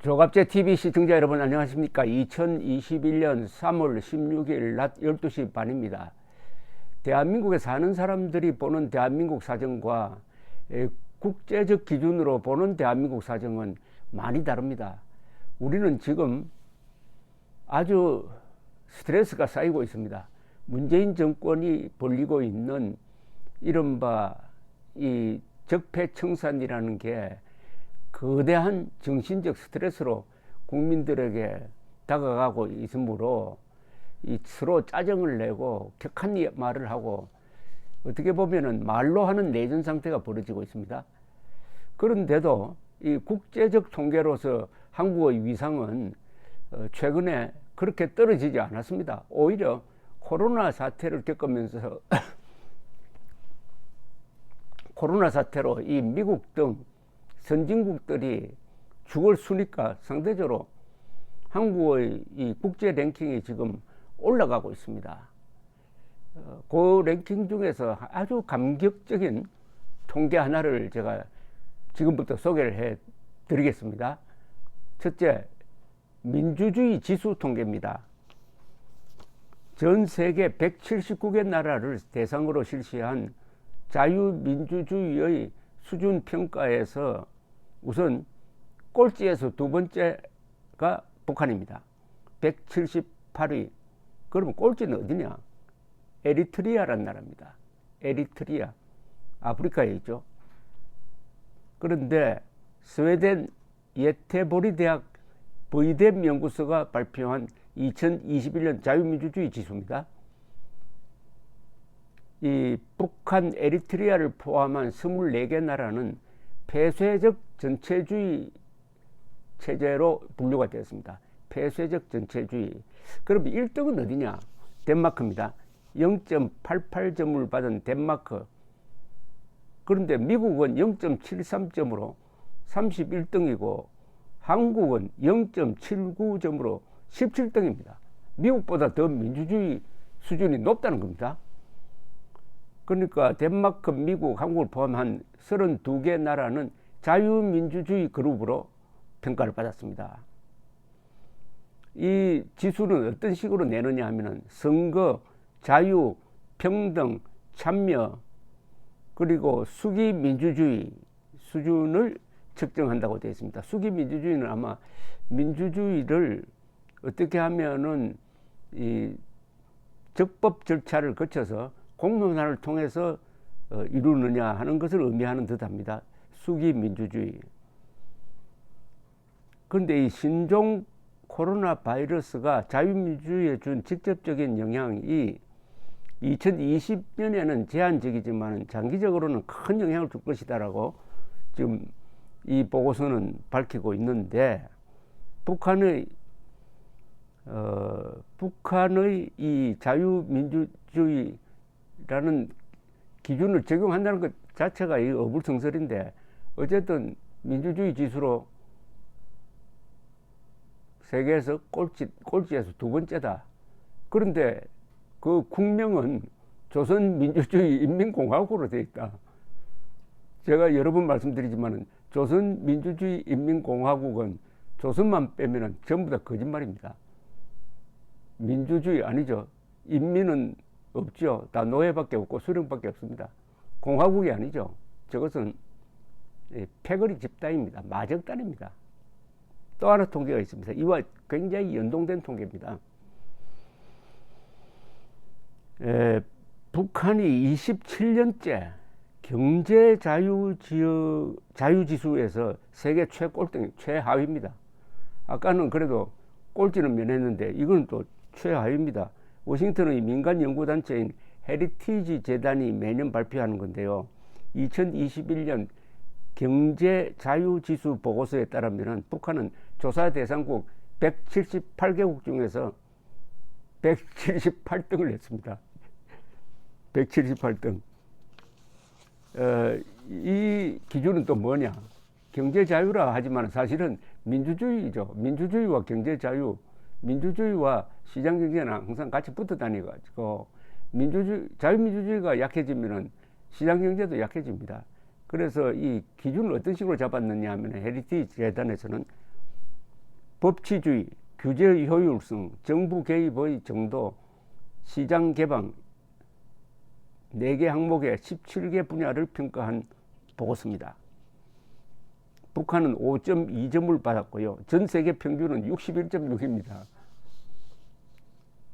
조갑제 TV 시청자 여러분 안녕하십니까? 2021년 3월 16일 낮 12시 반입니다. 대한민국에 사는 사람들이 보는 대한민국 사정과 국제적 기준으로 보는 대한민국 사정은 많이 다릅니다. 우리는 지금 아주 스트레스가 쌓이고 있습니다. 문재인 정권이 벌이고 있는 이른바 이 적폐청산이라는 게 거대한 정신적 스트레스로 국민들에게 다가가고 있으므로 서로 짜증을 내고 격한 말을 하고 어떻게 보면은 말로 하는 내전 상태가 벌어지고 있습니다. 그런데도 이 국제적 통계로서 한국의 위상은 최근에 그렇게 떨어지지 않았습니다. 오히려 코로나 사태를 겪으면서 코로나 사태로 이 미국 등 선진국들이 죽을 수니까 상대적으로 한국의 이 국제 랭킹이 지금 올라가고 있습니다. 그 랭킹 중에서 아주 감격적인 통계 하나를 제가 지금부터 소개를 해 드리겠습니다. 첫째, 민주주의 지수 통계입니다. 전 세계 179개 나라를 대상으로 실시한 자유민주주의의 수준 평가에서 우선 꼴찌에서 두 번째가 북한입니다. 178위. 그러면 꼴찌는 어디냐? 에리트리아라는 나라입니다. 에리트리아. 아프리카에 있죠. 그런데 스웨덴 예테보리 대학 브이뎀 연구소가 발표한 2021년 자유민주주의 지수입니다. 이 북한, 에리트리아를 포함한 24개 나라는 폐쇄적 전체주의 체제로 분류가 되었습니다. 폐쇄적 전체주의. 그럼 1등은 어디냐? 덴마크입니다. 0.88점을 받은 덴마크. 그런데 미국은 0.73점으로 31등이고 한국은 0.79점으로 17등입니다. 미국보다 더 민주주의 수준이 높다는 겁니다. 그러니까 덴마크, 미국, 한국을 포함한 32개 나라는 자유민주주의 그룹으로 평가를 받았습니다. 이 지수는 어떤 식으로 내느냐 하면은 선거, 자유, 평등, 참여, 그리고 수기민주주의 수준을 측정한다고 되어 있습니다. 수기민주주의는 아마 민주주의를 어떻게 하면은 이 적법 절차를 거쳐서 공론화를 통해서 이루느냐 하는 것을 의미하는 듯합니다. 수기민주주의. 그런데 이 신종 코로나 바이러스가 자유민주주의에 준 직접적인 영향이 2020년에는 제한적이지만 장기적으로는 큰 영향을 줄 것이다라고 지금 이 보고서는 밝히고 있는데 북한의 이 자유민주주의 라는 기준을 적용한다는 것 자체가 이 어불성설인데 어쨌든 민주주의 지수로 세계에서 꼴찌에서 두 번째다. 그런데 그 국명은 조선민주주의 인민공화국으로 되어 있다. 제가 여러 번 말씀드리지만 조선민주주의 인민공화국은 조선만 빼면 전부 다 거짓말입니다. 민주주의 아니죠. 인민은 없죠. 다 노예밖에 없고 수령밖에 없습니다. 공화국이 아니죠. 저것은 패거리 집단입니다. 마적단입니다. 또 하나 통계가 있습니다. 이와 굉장히 연동된 통계입니다. 북한이 27년째 경제 자유지수에서 세계 최꼴등, 최하위입니다. 아까는 그래도 꼴찌는 면했는데 이건 또 최하위입니다. 워싱턴의 민간 연구단체인 헤리티지 재단이 매년 발표하는 건데요. 2021년 경제자유지수 보고서에 따르면 북한은 조사 대상국 178개국 중에서 178등을 했습니다. 178등. 이 기준은 또 뭐냐? 경제자유라 하지만 사실은 민주주의죠. 민주주의와 경제자유, 민주주의와 시장경제는 항상 같이 붙어 다니가지고 자유민주주의가 약해지면은 시장경제도 약해집니다. 그래서 이 기준을 어떤 식으로 잡았느냐 하면 헤리티지 재단에서는 법치주의, 규제의 효율성, 정부 개입의 정도, 시장 개방 4개 항목의 17개 분야를 평가한 보고서입니다. 북한은 5.2점을 받았고요. 전 세계 평균은 61.6입니다.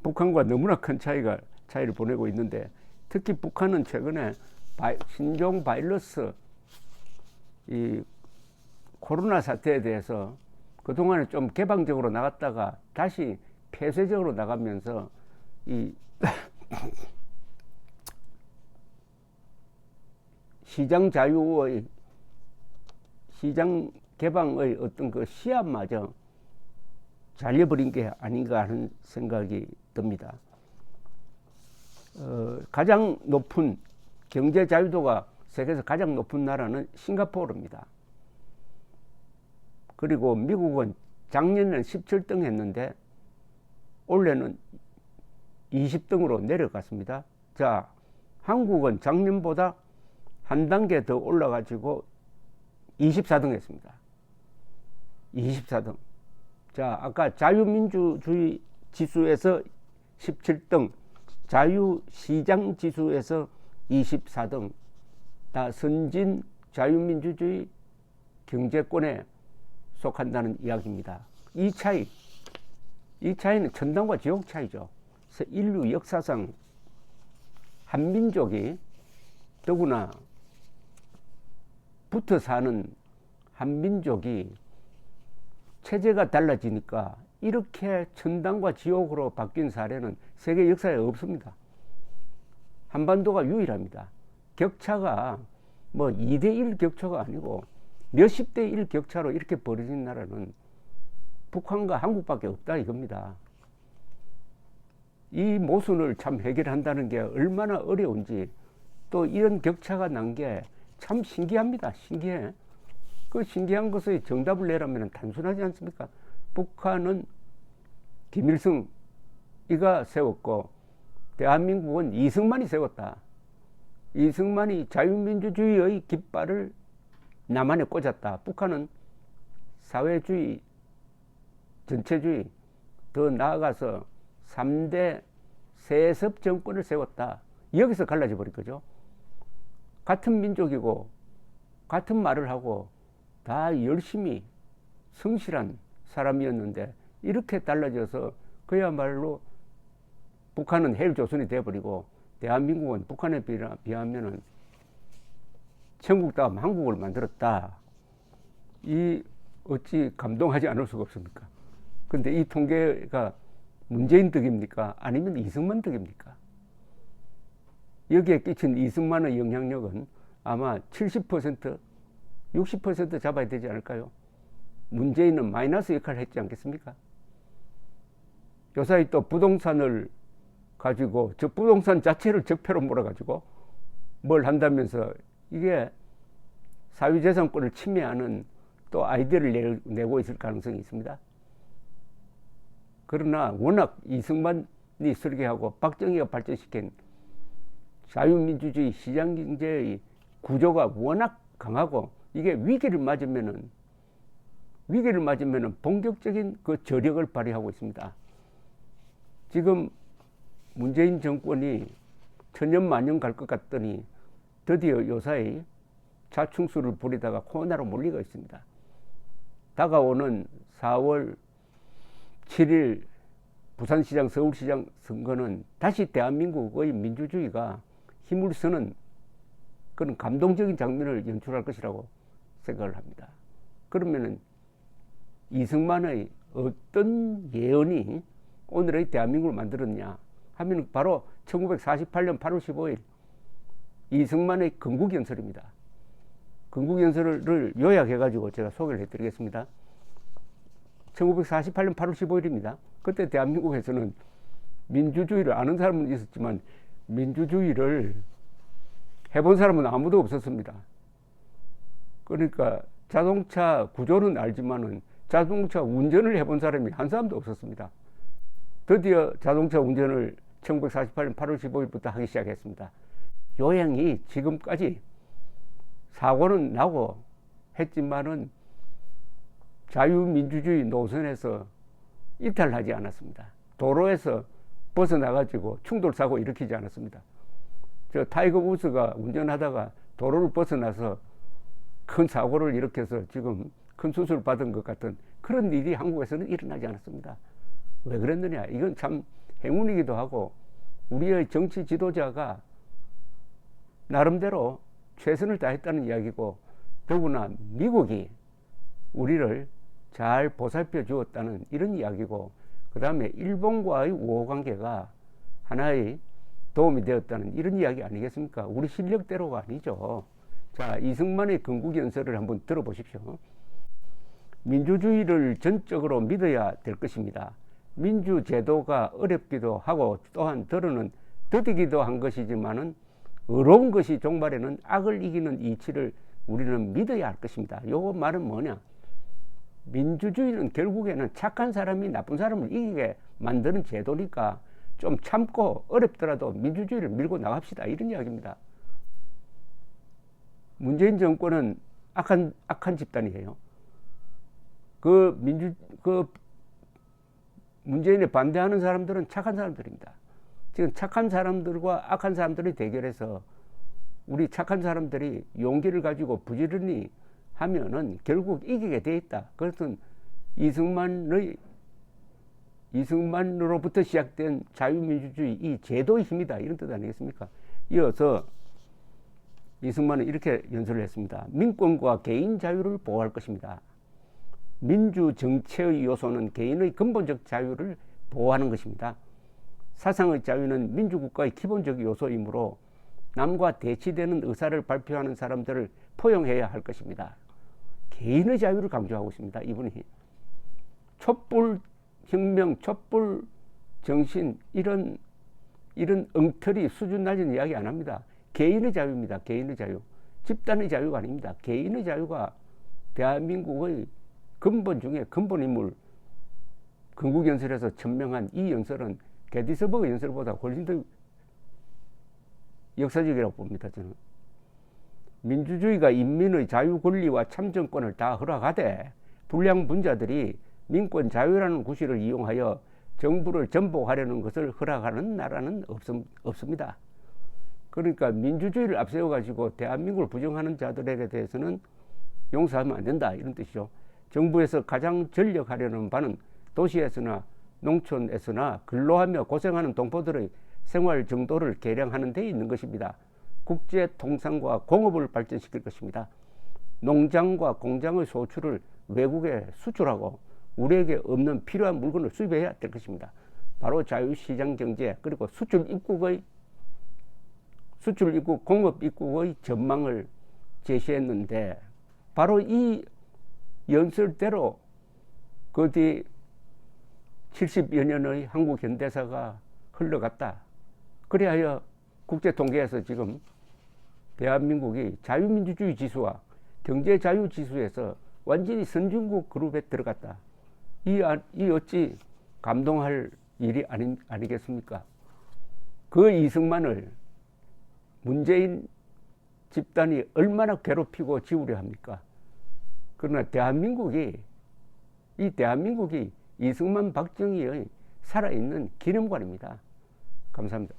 북한과 너무나 큰 차이를 보내고 있는데, 특히 북한은 최근에 신종 바이러스 이 코로나 사태에 대해서 그동안에 좀 개방적으로 나갔다가 다시 폐쇄적으로 나가면서 이 시장 자유의 시장 개방의 어떤 그 시합마저 잘려버린 게 아닌가 하는 생각이 듭니다. 가장 높은 경제 자유도가 세계에서 가장 높은 나라는 싱가포르입니다. 그리고 미국은 작년에는 17등 했는데 올해는 20등으로 내려갔습니다. 자, 한국은 작년보다 한 단계 더 올라가지고 24등 했습니다. 24등. 자, 아까 자유민주주의 지수에서 17등, 자유시장 지수에서 24등, 다 선진 자유민주주의 경제권에 속한다는 이야기입니다. 이 차이는 천당과 지옥 차이죠. 그래서 인류 역사상 한민족이, 더구나 붙어 사는 한민족이 체제가 달라지니까 이렇게 천당과 지옥으로 바뀐 사례는 세계 역사에 없습니다. 한반도가 유일합니다. 격차가 뭐 2대1 격차가 아니고 몇십 대 1 격차로 이렇게 벌어진 나라는 북한과 한국밖에 없다 이겁니다. 이 모순을 참 해결한다는 게 얼마나 어려운지, 또 이런 격차가 난 게 참 신기합니다. 신기해. 그 신기한 것의 정답을 내라면 단순하지 않습니까? 북한은 김일성이가 세웠고 대한민국은 이승만이 세웠다. 이승만이 자유민주주의의 깃발을 남한에 꽂았다. 북한은 사회주의, 전체주의, 더 나아가서 3대 세습 정권을 세웠다. 여기서 갈라져 버린 거죠. 같은 민족이고 같은 말을 하고 다 열심히 성실한 사람이었는데 이렇게 달라져서 그야말로 북한은 헬조선이 되어버리고 대한민국은 북한에 비하면은 천국 다음 한국을 만들었다. 이 어찌 감동하지 않을 수가 없습니까? 근데 이 통계가 문재인 덕입니까? 아니면 이승만 덕입니까? 여기에 끼친 이승만의 영향력은 아마 70%, 60% 잡아야 되지 않을까요? 문재인은 마이너스 역할을 했지 않겠습니까? 요사이 또 부동산을 가지고 저 부동산 자체를 적폐로 몰아가지고 뭘 한다면서 이게 사유재산권을 침해하는 또 아이디어를 내고 있을 가능성이 있습니다. 그러나 워낙 이승만이 설계하고 박정희가 발전시킨 자유민주주의 시장경제의 구조가 워낙 강하고 이게 위기를 맞으면은 본격적인 그 저력을 발휘하고 있습니다. 지금 문재인 정권이 천년만년 갈 것 같더니 드디어 요사이 자충수를 부리다가 코로나로 몰리고 있습니다. 다가오는 4월 7일 부산시장, 서울시장 선거는 다시 대한민국의 민주주의가 힘을 쓰는 그런 감동적인 장면을 연출할 것이라고 생각을 합니다. 그러면은 이승만의 어떤 예언이 오늘의 대한민국을 만들었냐 하면 바로 1948년 8월 15일 이승만의 건국연설입니다. 건국연설을 요약해가지고 제가 소개를 해드리겠습니다. 1948년 8월 15일입니다. 그때 대한민국에서는 민주주의를 아는 사람은 있었지만 민주주의를 해본 사람은 아무도 없었습니다. 그러니까 자동차 구조는 알지만은 자동차 운전을 해본 사람이 한 사람도 없었습니다. 드디어 자동차 운전을 1948년 8월 15일부터 하기 시작했습니다. 요양이 지금까지 사고는 나고 했지만은 자유민주주의 노선에서 이탈하지 않았습니다. 도로에서 벗어나가지고 충돌사고 일으키지 않았습니다. 저 타이거 우즈가 운전하다가 도로를 벗어나서 큰 사고를 일으켜서 지금 큰 수술을 받은 것 같은 그런 일이 한국에서는 일어나지 않았습니다. 왜 그랬느냐? 이건 참 행운이기도 하고 우리의 정치 지도자가 나름대로 최선을 다했다는 이야기고, 더구나 미국이 우리를 잘 보살펴 주었다는 이런 이야기고, 그 다음에 일본과의 우호관계가 하나의 도움이 되었다는 이런 이야기 아니겠습니까? 우리 실력대로가 아니죠. 자, 이승만의 건국연설을 한번 들어보십시오. 민주주의를 전적으로 믿어야 될 것입니다. 민주제도가 어렵기도 하고 또한 더러는 더디기도 한 것이지만은 어려운 것이 종말에는 악을 이기는 이치를 우리는 믿어야 할 것입니다. 요거 말은 뭐냐? 민주주의는 결국에는 착한 사람이 나쁜 사람을 이기게 만드는 제도니까 좀 참고 어렵더라도 민주주의를 밀고 나갑시다, 이런 이야기입니다. 문재인 정권은 악한 집단이에요. 문재인에 반대하는 사람들은 착한 사람들입니다. 지금 착한 사람들과 악한 사람들이 대결해서 우리 착한 사람들이 용기를 가지고 부지런히 하면은 결국 이기게 돼 있다. 그것은 이승만으로부터 시작된 자유민주주의 이 제도의 힘이다, 이런 뜻 아니겠습니까? 이어서 이승만은 이렇게 연설을 했습니다. 민권과 개인 자유를 보호할 것입니다. 민주 정체의 요소는 개인의 근본적 자유를 보호하는 것입니다. 사상의 자유는 민주국가의 기본적 요소이므로 남과 대치되는 의사를 발표하는 사람들을 포용해야 할 것입니다. 개인의 자유를 강조하고 있습니다, 이분이. 촛불혁명, 촛불정신, 이런 엉터리 수준 낮은 이야기 안 합니다. 개인의 자유입니다. 개인의 자유. 집단의 자유가 아닙니다. 개인의 자유가 대한민국의 근본 중에 근본임을 건국연설에서 천명한 이 연설은 게티스버그 연설보다 훨씬 더 역사적이라고 봅니다, 저는. 민주주의가 인민의 자유 권리와 참정권을 다 허락하되 불량 분자들이 민권 자유라는 구실을 이용하여 정부를 전복하려는 것을 허락하는 나라는 없습니다. 그러니까 민주주의를 앞세워 가지고 대한민국을 부정하는 자들에게 대해서는 용서하면 안 된다, 이런 뜻이죠. 정부에서 가장 전력하려는 바는 도시에서나 농촌에서나 근로하며 고생하는 동포들의 생활 정도를 개량하는 데 있는 것입니다. 국제 통상과 공업을 발전시킬 것입니다. 농장과 공장의 소출을 외국에 수출하고 우리에게 없는 필요한 물건을 수입해야 될 것입니다. 바로 자유시장 경제, 그리고 수출 입국, 공업 입국의 전망을 제시했는데, 바로 이 연설대로 그 뒤 70여 년의 한국 현대사가 흘러갔다. 그리하여 국제통계에서 지금 대한민국이 자유민주주의 지수와 경제자유 지수에서 완전히 선진국 그룹에 들어갔다. 이 어찌 감동할 일이 아니겠습니까? 그 이승만을 문재인 집단이 얼마나 괴롭히고 지우려 합니까? 그러나 대한민국이 이승만 박정희의 살아있는 기념관입니다. 감사합니다.